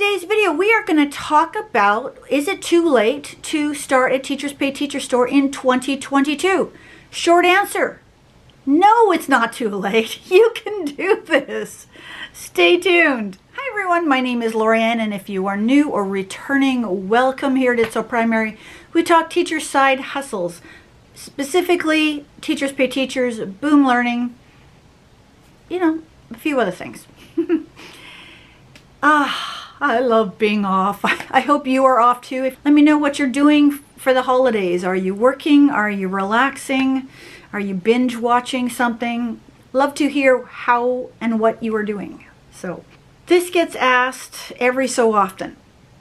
today's video, we are going to talk about, is it too late to start a Teachers Pay Teacher store in 2022? Short answer, no, it's not too late. You can do this. Stay tuned. Hi everyone, my name is Lorianne, and if you are new or returning, welcome here to It's So Primary. We talk teacher side hustles, specifically Teachers Pay Teachers, Boom Learning, a few other things. I love being off. I hope you are off too. Let me know what you're doing for the holidays. Are you working? Are you relaxing? Are you binge watching something? Love to hear how and what you are doing. So this gets asked every so often.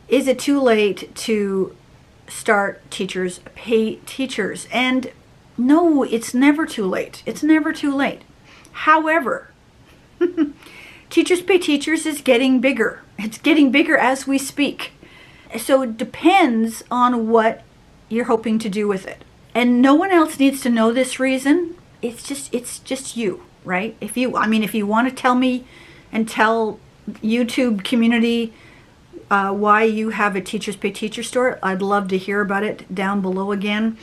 Is it too late to start Teachers Pay Teachers? And no, it's never too late. It's never too late. However, Teachers Pay Teachers is getting bigger. It's getting bigger as we speak. So it depends on what you're hoping to do with it. And no one else needs to know this reason. It's just you, right? If you want to tell me and tell YouTube community why you have a Teachers Pay Teacher store, I'd love to hear about it down below again.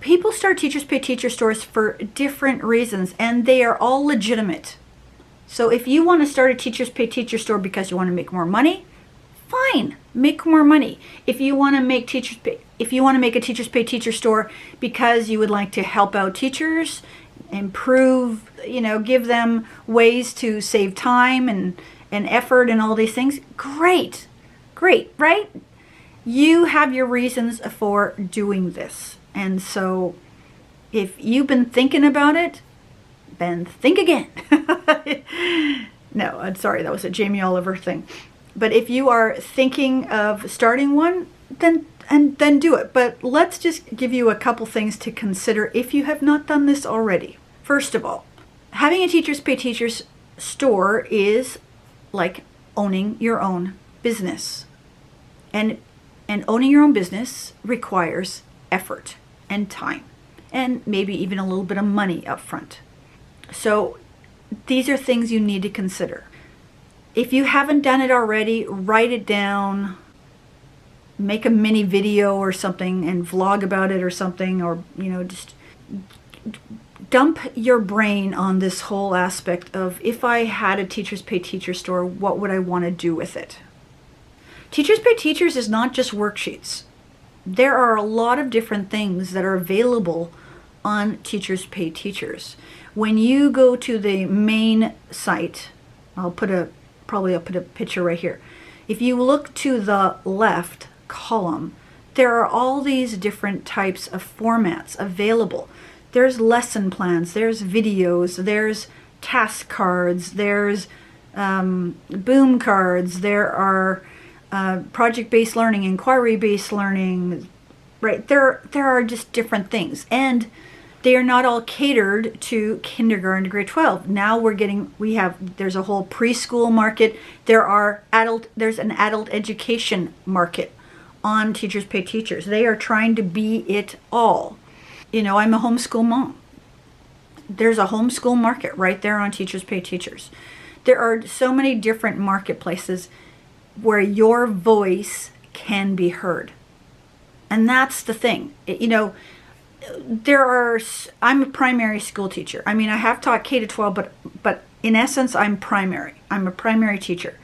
People start Teachers Pay Teacher stores for different reasons, and they are all legitimate. So if you want to start a Teachers Pay Teacher store because you want to make more money, fine, make more money. If you want to make a Teachers Pay Teacher store because you would like to help out teachers, improve, give them ways to save time and effort and all these things, great, right? You have your reasons for doing this. And so if you've been thinking about it, then think again. No, I'm sorry, that was a Jamie Oliver thing. But if you are thinking of starting one, then do it. But let's just give you a couple things to consider if you have not done this already. First of all, having a Teachers Pay Teachers store is like owning your own business. And owning your own business requires effort and time, and maybe even a little bit of money up front. So these are things you need to consider. If you haven't done it already, write it down, make a mini video or something and vlog about it or something, or just dump your brain on this whole aspect of, if I had a Teachers Pay Teacher store, what would I want to do with it? Teachers Pay Teachers is not just worksheets. There are a lot of different things that are available on Teachers Pay Teachers. When you go to the main site, I'll put a picture right here. If you look to the left column, there are all these different types of formats available. There's lesson plans, there's videos, there's task cards, there's boom cards, there are project-based learning, inquiry-based learning, right? There are just different things, and they are not all catered to kindergarten to grade 12. Now there's a whole preschool market. There's an adult education market on Teachers Pay Teachers. They are trying to be it all. I'm a homeschool mom. There's a homeschool market right there on Teachers Pay Teachers. There are so many different marketplaces where your voice can be heard. And that's the thing. I'm a primary school teacher. I have taught K to 12, but in essence, I'm primary. I'm a primary teacher.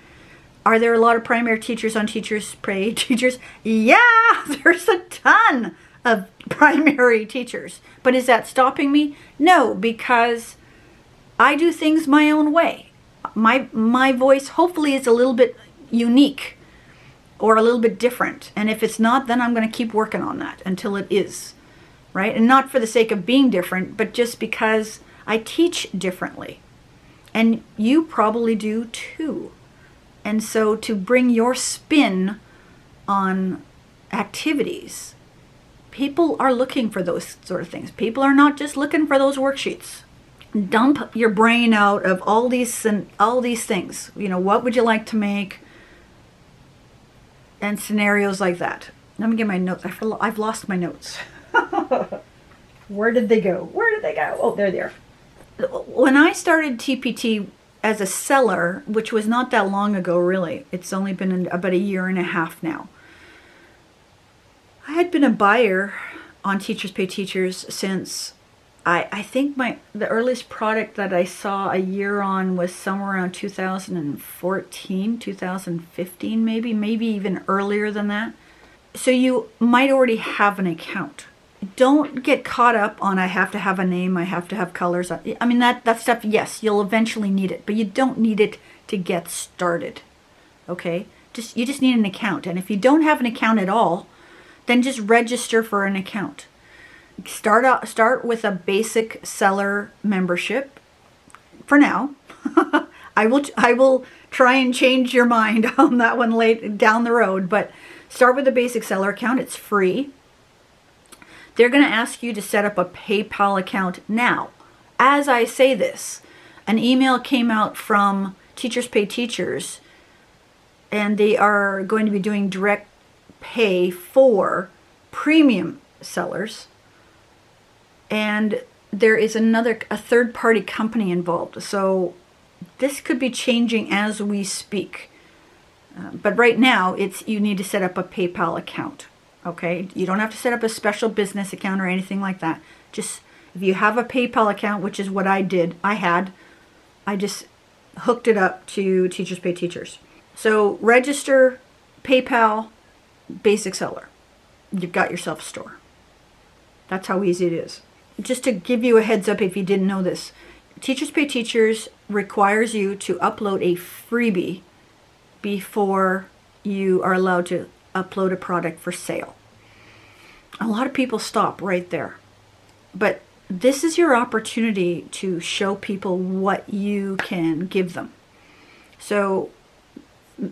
Are there a lot of primary teachers on Teachers Pay Teachers? Yeah, there's a ton of primary teachers. But is that stopping me? No, because I do things my own way. My voice hopefully is a little bit unique or a little bit different. And if it's not, then I'm going to keep working on that until it is. Right? And not for the sake of being different, but just because I teach differently. And you probably do too. And so to bring your spin on activities, people are looking for those sort of things. People are not just looking for those worksheets. Dump your brain out of all these things. What would you like to make? And scenarios like that. Let me get my notes. I've lost my notes. Where did they go? Oh, there they are. When I started TPT as a seller, which was not that long ago, really. It's only been about a year and a half now. I had been a buyer on Teachers Pay Teachers since I think the earliest product that I saw a year on was somewhere around 2014, 2015 maybe even earlier than that. So you might already have an account. Don't get caught up on I have to have a name, I have to have colors. I mean, that stuff, yes, you'll eventually need it, but you don't need it to get started, okay? You just need an account. And if you don't have an account at all, then just register for an account. Start with a basic seller membership for now. I will try and change your mind on that one down the road, but start with a basic seller account. It's free. They're going to ask you to set up a PayPal account now. As I say this, an email came out from Teachers Pay Teachers, and they are going to be doing direct pay for premium sellers. And there is a third-party company involved. So this could be changing as we speak. But right now, you need to set up a PayPal account. Okay? You don't have to set up a special business account or anything like that. Just if you have a PayPal account, which is what I did, I just hooked it up to Teachers Pay Teachers. So register, PayPal, basic seller. You've got yourself a store. That's how easy it is. Just to give you a heads up if you didn't know this, Teachers Pay Teachers requires you to upload a freebie before you are allowed to upload a product for sale. A lot of people stop right there. But this is your opportunity to show people what you can give them. So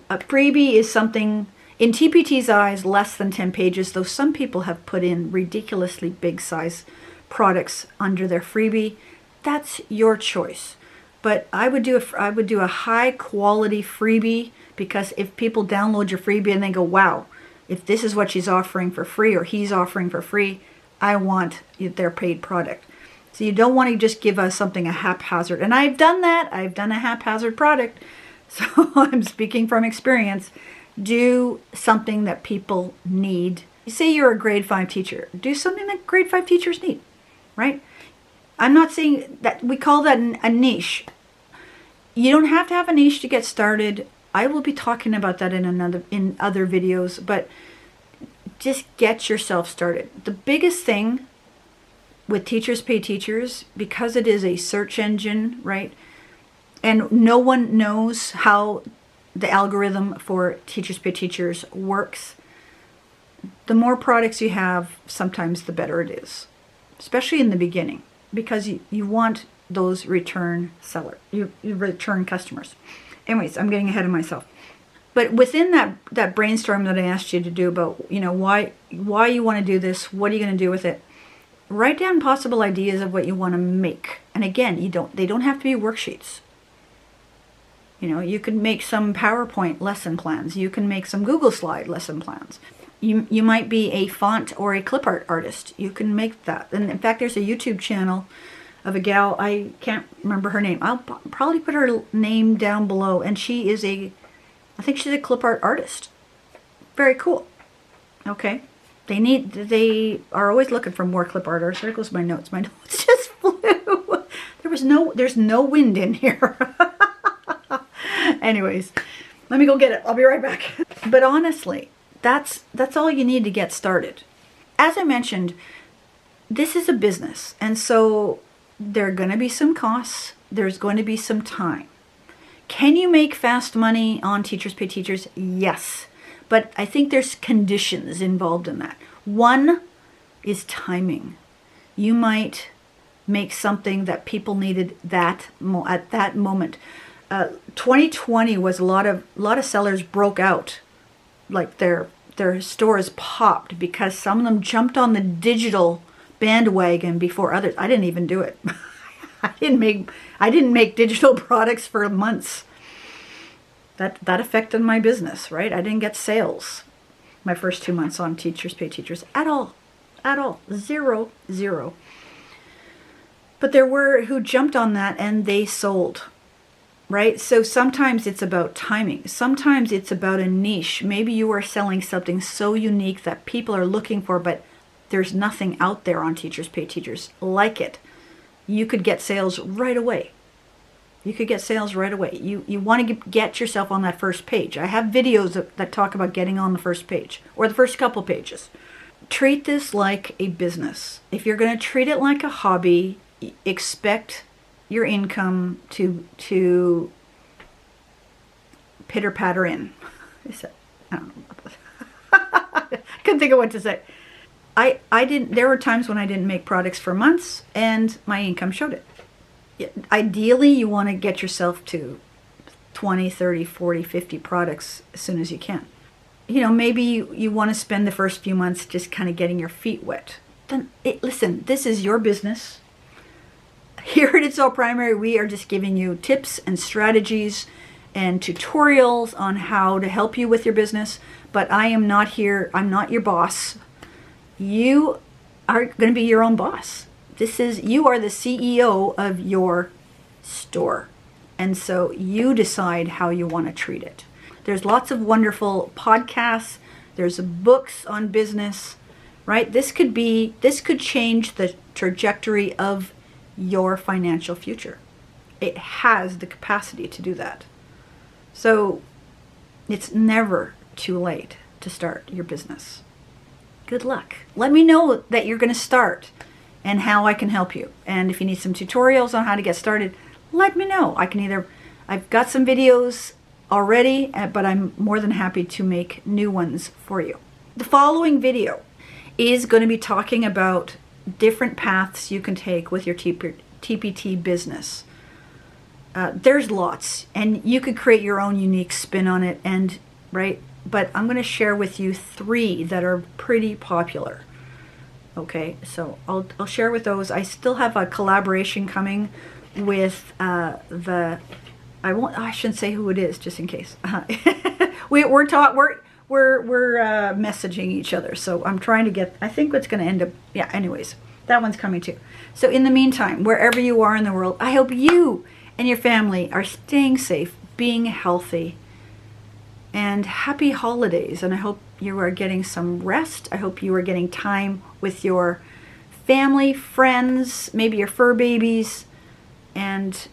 a freebie is something, in TPT's eyes, less than 10 pages, though some people have put in ridiculously big size products under their freebie. That's your choice. But I would do a high quality freebie, because if people download your freebie and they go, wow, if this is what she's offering for free or he's offering for free, I want their paid product. So you don't want to just give us something a haphazard. And I've done that. I've done a haphazard product. So I'm speaking from experience. Do something that people need. You say you're a grade 5 teacher. Do something that grade 5 teachers need, right? I'm not saying that we call that a niche. You don't have to have a niche to get started. I will be talking about that in other videos, but just get yourself started. The biggest thing with Teachers Pay Teachers, because it is a search engine, right? And no one knows how the algorithm for Teachers Pay Teachers works. The more products you have, sometimes the better it is, especially in the beginning, because you want those return return customers. Anyways, I'm getting ahead of myself. But within that brainstorm that I asked you to do about, why you want to do this, what are you going to do with it? Write down possible ideas of what you want to make. And again, they don't have to be worksheets. You can make some PowerPoint lesson plans. You can make some Google Slide lesson plans. You might be a font or a Clipart artist. You can make that. And in fact, there's a YouTube channel of a gal, I can't remember her name. I'll probably put her name down below. And she is I think she's a Clipart artist. Very cool. Okay. They are always looking for more Clipart artists. There goes my notes. My notes just flew. There's no wind in here. Anyways, let me go get it. I'll be right back. But honestly, that's all you need to get started. As I mentioned, this is a business. And so there are going to be some costs. There's going to be some time. Can you make fast money on Teachers Pay Teachers? Yes. But I think there's conditions involved in that. One is timing. You might make something that people needed at that moment. 2020 was a lot of sellers broke out, like their stores popped because some of them jumped on the digital bandwagon before others. I didn't even do it. I didn't make digital products for months. That affected my business, right? I didn't get sales my first 2 months on Teachers Pay Teachers at all. Zero. But there were who jumped on that and they sold. right? So sometimes it's about timing. Sometimes it's about a niche. Maybe you are selling something so unique that people are looking for, but there's nothing out there on Teachers Pay Teachers like it. You could get sales right away. You could get sales right away. You want to get yourself on that first page. I have videos that talk about getting on the first page or the first couple pages. Treat this like a business. If you're going to treat it like a hobby, expect your income to pitter patter in. I don't know. Couldn't think of what to say. I didn't. There were times when I didn't make products for months, and my income showed it. Ideally, you want to get yourself to 20, 30, 40, 50 products as soon as you can. You know, maybe you want to spend the first few months just kind of getting your feet wet. Then listen, this is your business. Here at It's All Primary, we are just giving you tips and strategies and tutorials on how to help you with your business. But I am not here. I'm not your boss. You are going to be your own boss. You are the CEO of your store. And so you decide how you want to treat it. There's lots of wonderful podcasts. There's books on business, right? This could change the trajectory of your financial future. It has the capacity to do that. So it's never too late to start your business. Good luck. Let me know that you're going to start and how I can help you. And if you need some tutorials on how to get started, let me know. I've got some videos already, but I'm more than happy to make new ones for you. The following video is going to be talking about different paths you can take with your TPT business. There's lots, and you could create your own unique spin on it, right? But I'm going to share with you 3 that are pretty popular. Okay, so I'll share with those. I still have a collaboration coming with I shouldn't say who it is, just in case. We're messaging each other, so I'm trying to get. I think what's going to end up. Yeah. Anyways, that one's coming too. So in the meantime, wherever you are in the world, I hope you and your family are staying safe, being healthy, and happy holidays. And I hope you are getting some rest. I hope you are getting time with your family, friends, maybe your fur babies, and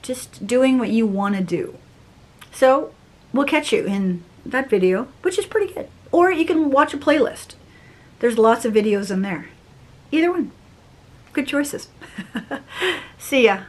just doing what you want to do. So we'll catch you in that video, which is pretty good. Or you can watch a playlist. There's lots of videos in there. Either one. Good choices. See ya.